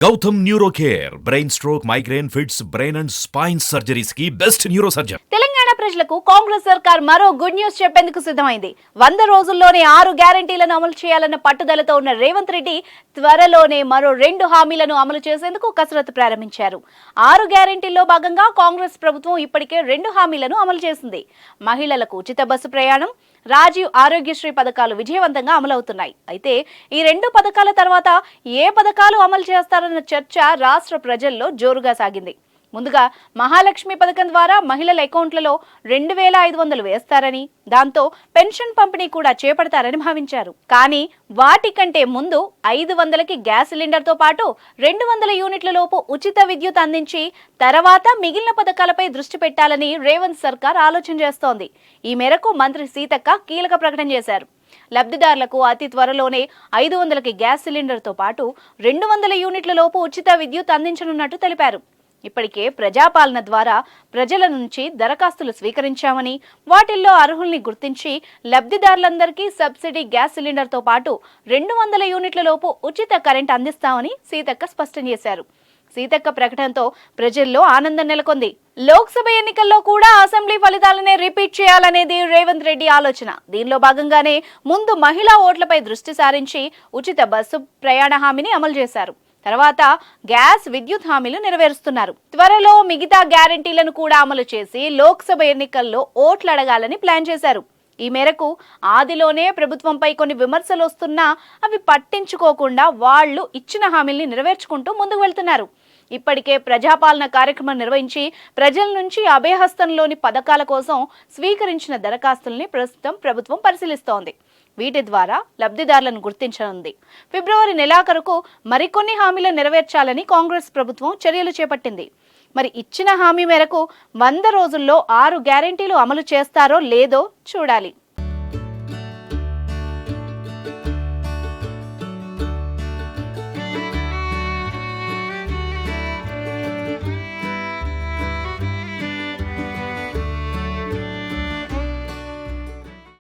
Gautam neuro care brain stroke migraine fits brain and spine surgeries కి best neurosurgeon. Telangana ప్రజలకు Congress సర్కార్ మరో good news చెప్పేందుకు సిద్ధమైంది. 100 రోజుల్లోనే 6 గ్యారెంటీలను అమలు చేయాలన్న పట్టుదలతో ఉన్న రేవంత్ రెడ్డి త్వరలోనే మరో 2 హామీలను అమలు చేసేందుకు కసరత్తు ప్రారంభించారు. 6 గ్యారెంటీల్లో భాగంగా కాంగ్రెస్ ప్రభుత్వం ఇప్పటికే 2 హామీలను అమలు చేసింది. మహిళలకు ఉచిత బస్సు ప్రయాణం, రాజీవ్ ఆరోగ్యశ్రీ పథకాలు విజయవంతంగా అమలవుతున్నాయి. అయితే ఈ 2 పథకాల తర్వాత ఏ పథకాలు అమలు చేస్తారన్న చర్చ రాష్ట్ర ప్రజల్లో జోరుగా సాగింది. ముందుగా మహాలక్ష్మి పథకం ద్వారా మహిళల అకౌంట్లలో 2,500 వేస్తారని, దాంతో పెన్షన్ పంపిణీ కూడా చేపడతారని భావించారు. కానీ వాటికంటే ముందు 500కి గ్యాస్ సిలిండర్తో పాటు 200 యూనిట్ల లోపు ఉచిత విద్యుత్ అందించి తర్వాత మిగిలిన పథకాలపై దృష్టి పెట్టాలని రేవంత్ సర్కార్ ఆలోచన చేస్తోంది. ఈ మేరకు మంత్రి సీతక్క కీలక ప్రకటన చేశారు. లబ్ధిదారులకు అతి త్వరలోనే 500కి గ్యాస్ సిలిండర్తో పాటు 200 యూనిట్ల లోపు ఉచిత విద్యుత్ అందించనున్నట్టు తెలిపారు. ఇప్పటికే ప్రజాపాలన ద్వారా ప్రజల నుంచి దరఖాస్తులు స్వీకరించామని, వాటిల్లో అర్హుల్ని గుర్తించి లబ్ధిదారులందరికీ సబ్సిడీ గ్యాస్ సిలిండర్తో పాటు 200 యూనిట్ల లోపు ఉచిత కరెంట్ అందిస్తామని సీతక్క స్పష్టం చేశారు. సీతక్క ప్రకటనతో ప్రజల్లో ఆనందం నెలకొంది. లోక్సభ ఎన్నికల్లో కూడా అసెంబ్లీ ఫలితాలనే రిపీట్ చేయాలనేది రేవంత్ రెడ్డి ఆలోచన. దీనిలో భాగంగానే ముందు మహిళా ఓట్లపై దృష్టి సారించి ఉచిత బస్సు ప్రయాణ హామీని అమలు చేశారు. తర్వాత గ్యాస్, విద్యుత్ హామీలు నెరవేరుస్తున్నారు. త్వరలో మిగతా గ్యారెంటీలను కూడా అమలు చేసి లోక్సభ ఎన్నికల్లో ఓట్లు అడగాలని ప్లాన్ చేశారు. ఈ మేరకు ఆదిలోనే ప్రభుత్వంపై కొన్ని విమర్శలు వస్తున్నా అవి పట్టించుకోకుండా వాళ్లు ఇచ్చిన హామీల్ని నెరవేర్చుకుంటూ ముందుకు వెళ్తున్నారు. ఇప్పటికే ప్రజాపాలన కార్యక్రమం నిర్వహించి ప్రజల నుంచి అభయహస్తంలోని పథకాల కోసం స్వీకరించిన దరఖాస్తుల్ని ప్రస్తుతం ప్రభుత్వం పరిశీలిస్తోంది. వీటి ద్వారా లబ్ధిదారులను గుర్తించనుంది. ఫిబ్రవరి నెలాఖరుకు మరికొన్ని హామీలను నెరవేర్చాలని కాంగ్రెస్ ప్రభుత్వం చర్యలు చేపట్టింది. మరి ఇచ్చిన హామీ మేరకు 100 రోజుల్లో 6 గ్యారెంటీలు అమలు చేస్తారో లేదో చూడాలి.